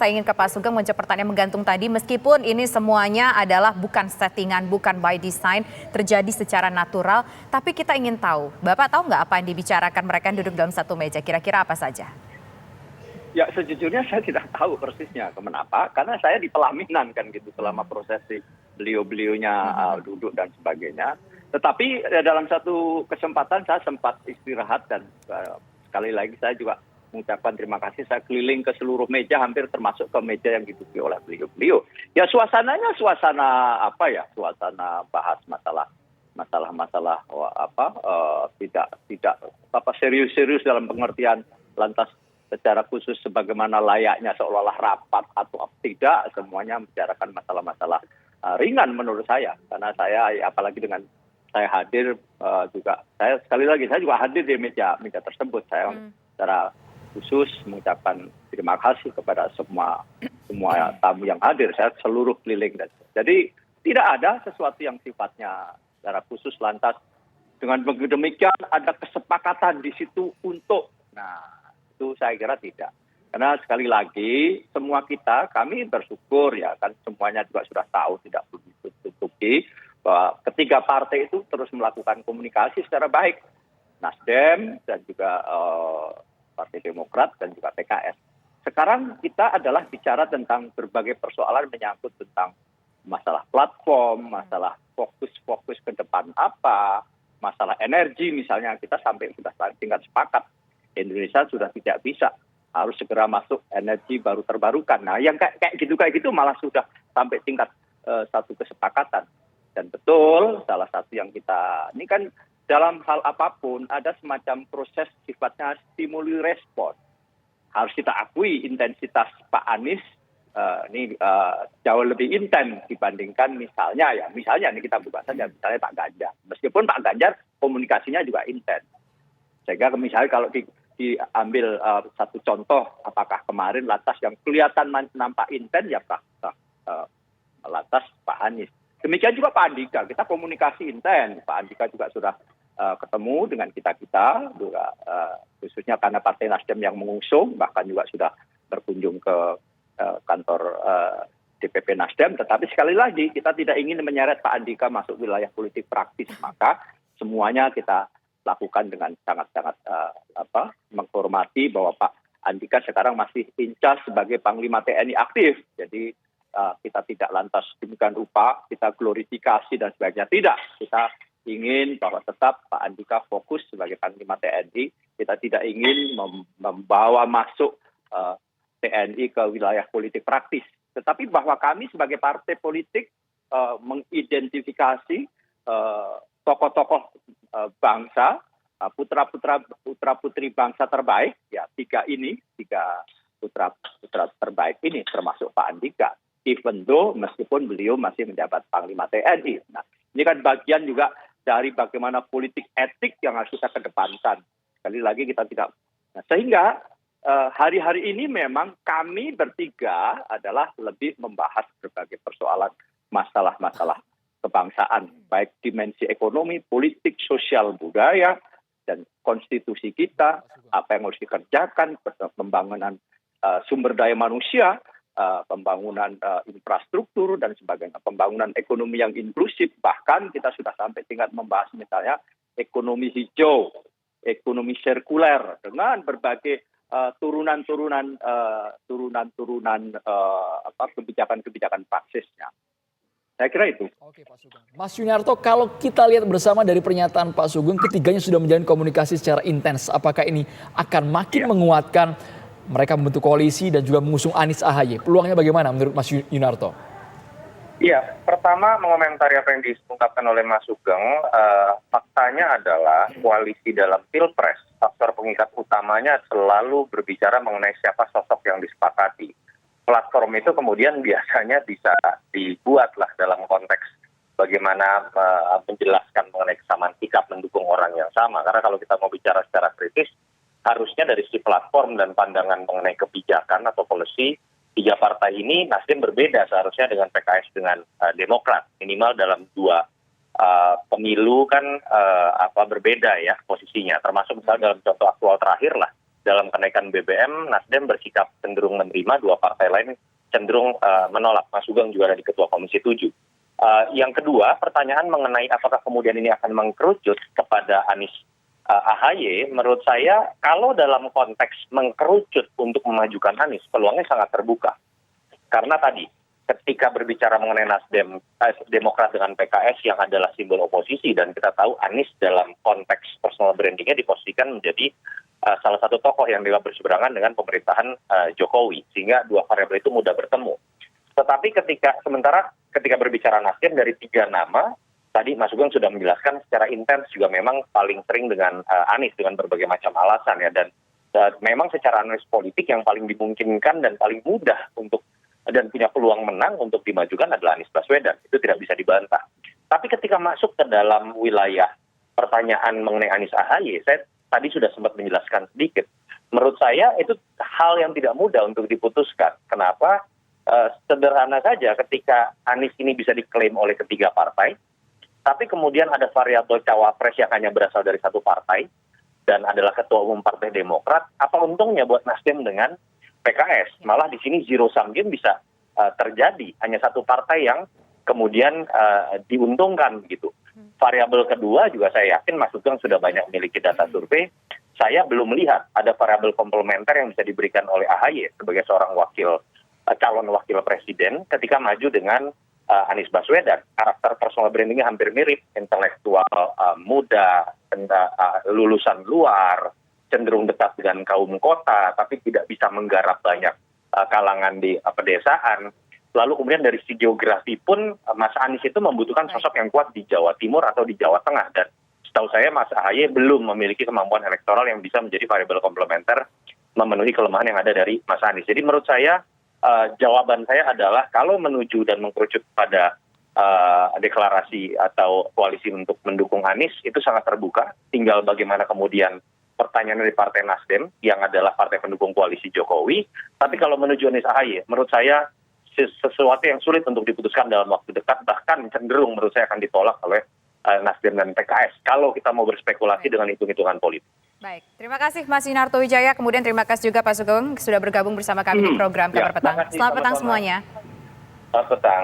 saya ingin ke Pak Sugeng menjawab pertanyaan menggantung tadi. Meskipun ini semuanya adalah bukan settingan, bukan by design, terjadi secara natural. Tapi kita ingin tahu, Bapak tahu nggak apa yang dibicarakan mereka yang duduk dalam satu meja? Kira-kira apa saja? Ya sejujurnya saya tidak tahu persisnya kenapa, karena saya di pelaminan kan gitu selama prosesi beliau-beliaunya duduk dan sebagainya. Tetapi dalam satu kesempatan saya sempat istirahat dan sekali lagi saya juga mengucapkan terima kasih. Saya keliling ke seluruh meja, hampir termasuk ke meja yang diduduki oleh beliau-beliau. Ya suasananya suasana apa ya? Suasana bahas masalah tidak serius-serius dalam pengertian lantas secara khusus sebagaimana layaknya seolah-olah rapat atau tidak, semuanya membicarakan masalah-masalah ringan menurut saya. Karena saya apalagi dengan saya hadir juga, saya sekali lagi saya juga hadir di meja tersebut. Saya secara khusus mengucapkan terima kasih kepada semua tamu yang hadir. Saya seluruh keliling. Jadi tidak ada sesuatu yang sifatnya secara khusus lantas dengan demikian ada kesepakatan di situ untuk, nah itu saya kira tidak. Karena sekali lagi semua kami bersyukur ya kan, semuanya juga sudah tahu, tidak perlu ditutupi bahwa ketiga partai itu terus melakukan komunikasi secara baik. Nasdem dan juga Partai Demokrat dan juga PKS. Sekarang kita adalah bicara tentang berbagai persoalan menyangkut tentang masalah platform, masalah fokus ke depan apa, masalah energi misalnya, kita sampai sudah tingkat sepakat. Indonesia sudah tidak bisa, harus segera masuk energi baru terbarukan. Nah yang kayak gitu malah sudah sampai tingkat satu kesepakatan. Dan betul salah satu yang kita, ini kan dalam hal apapun ada semacam proses sifatnya stimuli respon. Harus kita akui intensitas Pak Anies ini jauh lebih intens dibandingkan misalnya ini kita buka saja misalnya Pak Ganjar. Meskipun Pak Ganjar komunikasinya juga intens. Sehingga misalnya kalau diambil satu contoh, apakah kemarin lantas yang kelihatan nampak intens ya lantas Pak Anies. Demikian juga Pak Andika, kita komunikasi intens. Pak Andika juga sudah ketemu dengan kita juga khususnya karena Partai Nasdem yang mengusung, bahkan juga sudah berkunjung ke kantor DPP Nasdem. Tetapi sekali lagi kita tidak ingin menyeret Pak Andika masuk wilayah politik praktis, maka semuanya kita lakukan dengan sangat-sangat menghormati bahwa Pak Andika sekarang masih incas sebagai Panglima TNI aktif. Jadi kita tidak lantas demikian rupa kita glorifikasi dan sebagainya, tidak. Kita ingin bahwa tetap Pak Andika fokus sebagai Panglima TNI. Kita tidak ingin membawa masuk TNI ke wilayah politik praktis. Tetapi bahwa kami sebagai partai politik mengidentifikasi tokoh-tokoh bangsa, putra-putri bangsa terbaik, ya tiga putra terbaik ini termasuk Pak Andika. Even though meskipun beliau masih menjabat Panglima TNI. Nah, ini kan bagian juga dari bagaimana politik etik yang harus kita kedepankan. Sekali lagi kita tidak. Nah, sehingga hari-hari ini memang kami bertiga adalah lebih membahas berbagai persoalan masalah-masalah kebangsaan, baik dimensi ekonomi, politik, sosial, budaya, dan konstitusi kita, apa yang harus dikerjakan, pembangunan sumber daya manusia, pembangunan infrastruktur dan sebagainya, pembangunan ekonomi yang inklusif, bahkan kita sudah sampai tingkat membahas misalnya ekonomi hijau, ekonomi sirkuler dengan berbagai turunan-turunan kebijakan praksisnya. Saya kira itu. Oke Pak Sugeng. Mas Yunarto, kalau kita lihat bersama dari pernyataan Pak Sugeng, ketiganya sudah menjalin komunikasi secara intens. Apakah ini akan makin menguatkan mereka membentuk koalisi dan juga mengusung Anies AHY? Peluangnya bagaimana menurut Mas Yunarto? Iya, pertama mengomentari apa yang diungkapkan oleh Mas Sugeng, faktanya adalah koalisi dalam Pilpres, faktor pengikat utamanya selalu berbicara mengenai siapa sosok yang disepakati. Platform itu kemudian biasanya bisa dibuatlah dalam konteks bagaimana menjelaskan mengenai kesamaan sikap mendukung orang yang sama. Karena kalau kita mau bicara secara kritis, harusnya dari sisi platform dan pandangan mengenai kebijakan atau policy, tiga partai ini Nasdem berbeda seharusnya dengan PKS dengan Demokrat. Minimal dalam dua pemilu kan berbeda ya posisinya. Termasuk misalnya dalam contoh aktual terakhir lah. dalam kenaikan BBM, Nasdem bersikap cenderung menerima, dua partai lain cenderung menolak. Mas Sugeng juga ada di Ketua Komisi 7. Yang kedua, pertanyaan mengenai apakah kemudian ini akan mengkerucut kepada Anies AHY, menurut saya kalau dalam konteks mengkerucut untuk memajukan Anies, peluangnya sangat terbuka. Karena tadi, ketika berbicara mengenai Demokrat dengan PKS yang adalah simbol oposisi, dan kita tahu Anies dalam konteks personal brandingnya diposisikan menjadi salah satu tokoh yang juga berseberangan dengan pemerintahan Jokowi, sehingga dua variabel itu mudah bertemu. Tetapi sementara ketika berbicara Nasdem dari 3 nama, tadi Mas Sugeng sudah menjelaskan secara intens juga memang paling sering dengan Anies dengan berbagai macam alasan ya, dan memang secara analisis politik yang paling dimungkinkan dan paling mudah untuk dan punya peluang menang untuk dimajukan adalah Anies Baswedan. Itu tidak bisa dibantah. Tapi ketika masuk ke dalam wilayah pertanyaan mengenai Anies AHY, saya tadi sudah sempat menjelaskan sedikit. Menurut saya itu hal yang tidak mudah untuk diputuskan. Kenapa? Sederhana saja, ketika Anies ini bisa diklaim oleh ketiga partai, tapi kemudian ada variabel cawapres yang hanya berasal dari satu partai, dan adalah ketua umum Partai Demokrat, apa untungnya buat Nasdem dengan PKS? Malah di sini zero sum game bisa terjadi, hanya satu partai yang kemudian diuntungkan gitu. Variabel kedua juga saya yakin Mas Sugeng sudah banyak memiliki data survei, saya belum melihat ada variabel komplementer yang bisa diberikan oleh AHY sebagai seorang calon wakil presiden ketika maju dengan Anies Baswedan. Karakter personal brandingnya hampir mirip, intelektual, muda, lulusan luar, cenderung dekat dengan kaum kota, tapi tidak bisa menggarap banyak kalangan di pedesaan. Lalu kemudian dari segi geografi pun Mas Anies itu membutuhkan sosok yang kuat di Jawa Timur atau di Jawa Tengah, dan setahu saya Mas AHY belum memiliki kemampuan elektoral yang bisa menjadi variabel komplementer memenuhi kelemahan yang ada dari Mas Anies. Jadi menurut saya jawaban saya adalah kalau menuju dan mengkerucut pada deklarasi atau koalisi untuk mendukung Anies itu sangat terbuka. Tinggal bagaimana kemudian pertanyaan dari Partai Nasdem yang adalah partai pendukung koalisi Jokowi. Tapi kalau menuju Anies AHY, menurut saya sesuatu yang sulit untuk diputuskan dalam waktu dekat, bahkan cenderung menurut saya akan ditolak oleh Nasdem dan PKS kalau kita mau berspekulasi dengan hitung-hitungan politik. Baik, terima kasih Mas Yunarto Wijaya. Kemudian terima kasih juga Pak Sugeng sudah bergabung bersama kami di program Kabar Petang. Selamat petang semuanya. Selamat petang.